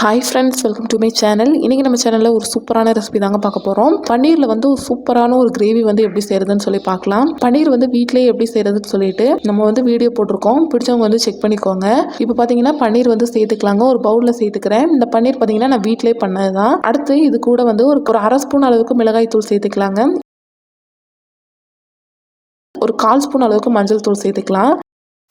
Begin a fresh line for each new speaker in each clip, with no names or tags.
Hi friends, welcome to my channel. இன்றைக்கி நம்ம சேனலில் ஒரு சூப்பரான ரெசிபி தாங்க பார்க்க போகிறோம். பன்னீரில் வந்து ஒரு சூப்பரான ஒரு கிரேவி வந்து எப்படி செய்கிறதுன்னு சொல்லி பார்க்கலாம். பன்னீர் வந்து வீட்டிலேயே எப்படி செய்கிறதுன்னு சொல்லிட்டு நம்ம வந்து வீடியோ போட்டிருக்கோம். பிடிச்சவங்க வந்து செக் பண்ணிக்கோங்க. இப்போ பார்த்தீங்கன்னா பன்னீர் வந்து சேர்த்துக்கலாங்க. ஒரு பவுலில் சேர்த்துக்கிறேன். இந்த பன்னீர் பார்த்தீங்கன்னா நான் வீட்டிலேயே பண்ணது தான். அடுத்து இது கூட வந்து ஒரு அரை ஸ்பூன் அளவுக்கு மிளகாய் தூள் சேர்த்துக்கலாங்க. ஒரு 1/4 ஸ்பூன் அளவுக்கு மஞ்சள் தூள் சேர்த்துக்கலாம்.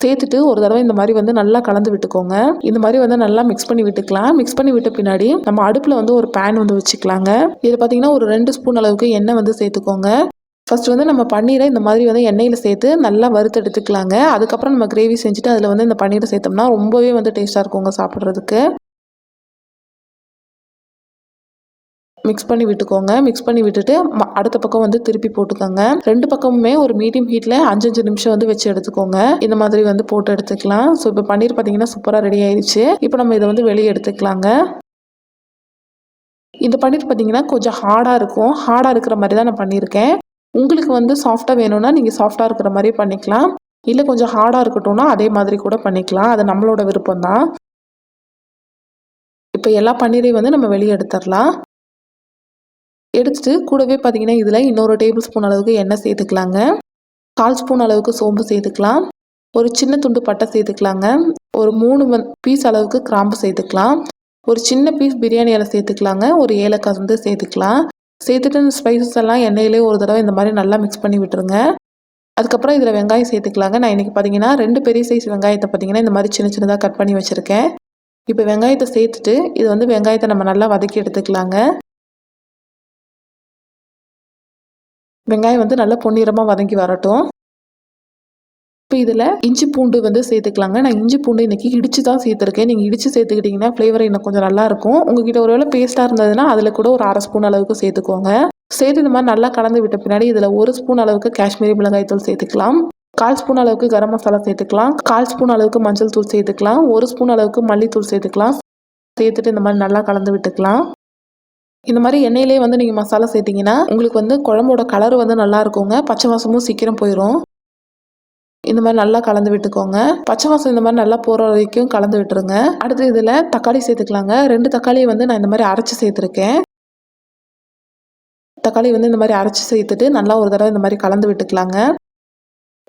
சேர்த்துட்டு ஒரு தடவை இந்த மாதிரி வந்து நல்லா கலந்து விட்டுக்கோங்க. இந்த மாதிரி வந்து நல்லா மிக்ஸ் பண்ணி விட்டுக்கலாம். மிக்ஸ் பண்ணி விட்ட பின்னாடி நம்ம அடுப்பில் வந்து ஒரு பேன் வந்து வச்சுக்கலாங்க. இது பார்த்தீங்கன்னா ஒரு 2 ஸ்பூன் அளவுக்கு எண்ணெய் வந்து சேர்த்துக்கோங்க. ஃபர்ஸ்ட் வந்து நம்ம பன்னீரை இந்த மாதிரி வந்து எண்ணெயில் சேர்த்து நல்லா வறுத்து எடுத்துக்கலாங்க. அதுக்கப்புறம் நம்ம கிரேவி செஞ்சுட்டு அதில் வந்து இந்த பன்னீரை சேர்த்தோம்னா ரொம்பவே வந்து டேஸ்ட்டாக இருக்குங்க சாப்பிட்றதுக்கு. மிக்ஸ் பண்ணி விட்டுக்கோங்க. மிக்ஸ் பண்ணி விட்டுட்டு அடுத்த பக்கம் வந்து திருப்பி போட்டுக்கோங்க. 2 பக்கமுமே ஒரு மீடியம் ஹீட்டில் 5 நிமிஷம் வந்து வச்சு எடுத்துக்கோங்க. இந்த மாதிரி வந்து போட்டு எடுத்துக்கலாம். ஸோ இப்போ பன்னீர் பார்த்தீங்கன்னா சூப்பராக ரெடி ஆயிடுச்சு. இப்போ நம்ம இதை வந்து வெளியே எடுத்துக்கலாங்க. இந்த பன்னீர் பார்த்தீங்கன்னா கொஞ்சம் ஹார்டாக இருக்கும். ஹார்டாக இருக்கிற மாதிரி தான் நான் பண்ணியிருக்கேன். உங்களுக்கு வந்து சாஃப்டாக வேணும்னா நீங்கள் சாஃப்டாக இருக்கிற மாதிரி பண்ணிக்கலாம். இல்லை கொஞ்சம் ஹார்டாக இருக்கட்டும்னா அதே மாதிரி கூட பண்ணிக்கலாம். அது நம்மளோட விருப்பம் தான். இப்போ எல்லா பன்னீரையும் வந்து நம்ம வெளியே எடுத்துடலாம். எடுத்துட்டு கூடவே பார்த்தீங்கன்னா இதில் இன்னொரு டேபிள் ஸ்பூன் அளவுக்கு எண்ணெய் சேர்த்துக்கலாங்க. 1/4 ஸ்பூன் அளவுக்கு சோம்பு சேர்த்துக்கலாம். ஒரு சின்ன துண்டு பட்டை சேர்த்துக்கலாங்க. ஒரு 3 பீஸ் அளவுக்கு கிராம்பு சேர்த்துக்கலாம். ஒரு சின்ன பீஸ் பிரியாணி இலை சேர்த்துக்கலாங்க. ஒரு ஏலக்காய் வந்து சேர்த்துக்கலாம். சேர்த்துட்டு இந்த ஸ்பைசஸ் எல்லாம் எண்ணெயிலே ஒரு தடவை இந்த மாதிரி நல்லா மிக்ஸ் பண்ணி விட்டுருங்க. அதுக்கப்புறம் இதில் வெங்காயம் சேர்த்துக்கலாங்க. நான் இன்றைக்கி பார்த்தீங்கன்னா 2 பெரிய சைஸ் வெங்காயத்தை பார்த்தீங்கன்னா இந்த மாதிரி சின்ன சின்னதாக கட் பண்ணி வச்சுருக்கேன். இப்போ வெங்காயத்தை சேர்த்துட்டு இது வந்து வெங்காயத்தை நம்ம நல்லா வதக்கி எடுத்துக்கலாங்க. வெங்காயம் வந்து நல்லா பொன்னிறமாக வதங்கி வரட்டும். இப்போ இதில் இஞ்சி பூண்டு வந்து சேர்த்துக்கலாங்க. நான் இஞ்சி பூண்டு இன்றைக்கி இடித்து தான் சேர்த்துருக்கேன். நீங்கள் இடித்து சேர்த்துக்கிட்டிங்கன்னா ஃப்ளேவர் இன்னும் கொஞ்சம் நல்லாயிருக்கும். உங்கள்கிட்ட ஒருவேளை பேஸ்ட்டாக இருந்ததுன்னா அதில் கூட ஒரு அரை ஸ்பூன் அளவுக்கு சேர்த்துக்கோங்க. சேர்த்து இந்த மாதிரி நல்லா கலந்து விட்ட பின்னாடி இதில் 1 ஸ்பூன் அளவுக்கு காஷ்மீரி மிளகாய் தூள் சேர்த்துக்கலாம். 1/4 ஸ்பூன் அளவுக்கு கரம் மசாலா சேர்த்துக்கலாம். 1/4 ஸ்பூன் அளவுக்கு மஞ்சள் தூள் சேர்த்துக்கலாம். 1 ஸ்பூன் அளவுக்கு மல்லித்தூள் சேர்த்துக்கலாம். சேர்த்துட்டு இந்த மாதிரி நல்லா கலந்து விட்டுக்கலாம். இந்த மாதிரி எண்ணெயிலே வந்து நீங்கள் மசாலா சேர்த்திங்கன்னா உங்களுக்கு வந்து குழம்போட கலர் வந்து நல்லா இருக்குங்க. பச்சை வாசமும் சீக்கிரம் போயிடும். இந்த மாதிரி நல்லா கலந்து விட்டுக்கோங்க. பச்சை வாசம் இந்த மாதிரி நல்லா போகிற வரைக்கும் கலந்து விட்டுருங்க. அடுத்து இதில் தக்காளி சேர்த்துக்கலாங்க. 2 தக்காளியை வந்து நான் இந்த மாதிரி அரைச்சி சேர்த்துருக்கேன். தக்காளி வந்து இந்த மாதிரி அரைச்சி சேர்த்துட்டு நல்லா ஒரு தடவை இந்த மாதிரி கலந்து விட்டுக்கலாங்க.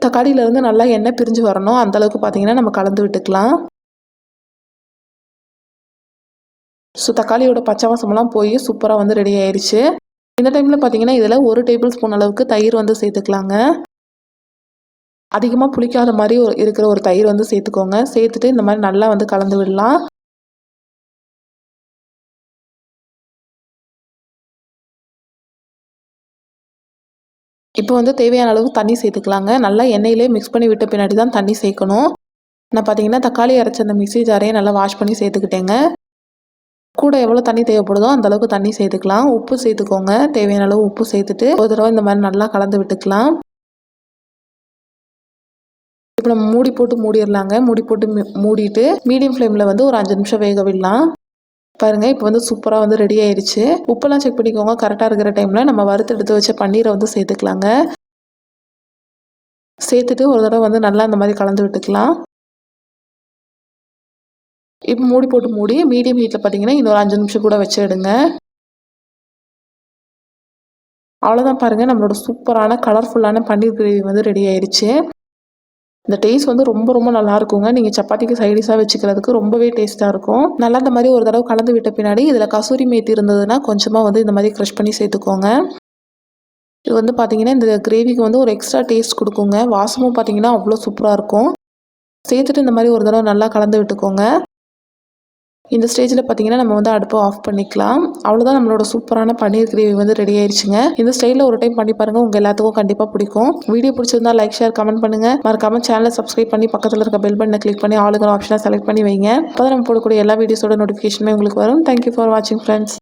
தக்காளியிலேருந்து நல்லா எண்ணெய் பிரிஞ்சு வரணும். அந்தளவுக்கு பார்த்தீங்கன்னா நம்ம கலந்து விட்டுக்கலாம். ஸோ தக்காளியோட பச்சை வாசமெல்லாம் போய் சூப்பராக வந்து ரெடி ஆயிடுச்சு. இந்த டைமில் பார்த்தீங்கன்னா இதில் 1 டேபிள் ஸ்பூன் அளவுக்கு தயிர் வந்து சேர்த்துக்கலாங்க. அதிகமாக புளிக்காத மாதிரி இருக்கிற ஒரு தயிர் வந்து சேர்த்துக்கோங்க. சேர்த்துட்டு இந்த மாதிரி நல்லா வந்து கலந்து விடலாம். இப்போ வந்து தேவையான அளவு தண்ணி சேர்த்துக்கலாங்க. நல்லா எண்ணெயிலே மிக்ஸ் பண்ணி விட்ட பின்னாடி தான் தண்ணி சேர்க்கணும். நான் பார்த்தீங்கன்னா தக்காளி அரைச்ச அந்த மிக்ஸி ஜாரையே நல்லா வாஷ் பண்ணி சேர்த்துக்கிட்டேங்க. கூட எவ்வளோ தண்ணி தேவைப்படுதோ அந்தளவுக்கு தண்ணி சேர்த்துக்கலாம். உப்பு சேர்த்துக்கோங்க. தேவையான அளவு உப்பு சேர்த்துட்டு ஒரு தடவை இந்த மாதிரி நல்லா கலந்து விட்டுக்கலாம். இப்போ நம்ம மூடி போட்டு மூடிடலாங்க. மூடி போட்டு மூடிட்டு மீடியம் ஃப்ளேமில் வந்து ஒரு 5 நிமிஷம் வேக விடலாம். பாருங்கள், இப்போ வந்து சூப்பராக வந்து ரெடி ஆயிடுச்சு. உப்பெல்லாம் செக் பண்ணிக்கோங்க. கரெக்டாக இருக்கிற டைமில் நம்ம வறுத்து எடுத்து வச்ச பன்னீரை வந்து சேர்த்துக்கலாங்க. சேர்த்துட்டு ஒரு தடவை வந்து நல்லா இந்த மாதிரி கலந்து விட்டுக்கலாம். இப்போ மூடி போட்டு மூடி மீடியம் ஹீட்டில் பார்த்தீங்கன்னா இன்னொரு 5 நிமிஷம் கூட வச்சு எடுங்க. அவ்வளோதான் பாருங்கள், நம்மளோட சூப்பரான கலர்ஃபுல்லான பன்னீர் கிரேவி வந்து ரெடி ஆயிடுச்சு. இந்த டேஸ்ட் வந்து ரொம்ப ரொம்ப நல்லா இருக்குங்க. நீங்கள் சப்பாத்திக்கு சைடிஷாக வச்சுக்கிறதுக்கு ரொம்பவே டேஸ்ட்டாக இருக்கும். நல்லா இந்த மாதிரி ஒரு தடவை கலந்து விட்ட பின்னாடி இதில் கசூரி மேத்தி இருந்ததுன்னா கொஞ்சமாக வந்து இந்த மாதிரி க்ரஷ் பண்ணி சேர்த்துக்கோங்க. இது வந்து பார்த்தீங்கன்னா இந்த கிரேவிக்கு வந்து ஒரு எக்ஸ்ட்ரா டேஸ்ட் கொடுக்குங்க. வாசமும் பார்த்தீங்கன்னா அவ்வளோ சூப்பராக இருக்கும். சேர்த்துட்டு இந்த மாதிரி ஒரு தடவை நல்லா கலந்து விட்டுக்கோங்க. இந்த ஸ்டேஜில் பார்த்தீங்கன்னா நம்ம வந்து அடுப்பை ஆஃப் பண்ணிக்கலாம். அவ்வளோதான், நம்மளோட சூப்பரான பன்னீர் கிரேவி வந்து ரெடி ஆயிடுச்சுங்க. இந்த ஸ்டைலில் ஒரு டைம் பண்ணி பாருங்கள், உங்கள் எல்லாத்துக்கும் கண்டிப்பாக பிடிக்கும். வீடியோ பிடிச்சிருந்தா லைக், ஷேர், கமெண்ட் பண்ணுங்கள். மறக்காம சேனலை சப்ஸ்கிரைப் பண்ணி பக்கத்தில் இருக்க பெல் பட்டனை கிளிக் பண்ணி ஆளுங்கிற ஆப்ஷனை செலக்ட் பண்ணி வைங்க. அப்போ தான் நம்ம போடக்கூடிய எல்லா வீடியோஸோட நோட்டிஃபிகேஷனுமே உங்களுக்கு வரும். தேங்க்யூ ஃபார் வாட்சிங் ஃப்ரெண்ட்ஸ்.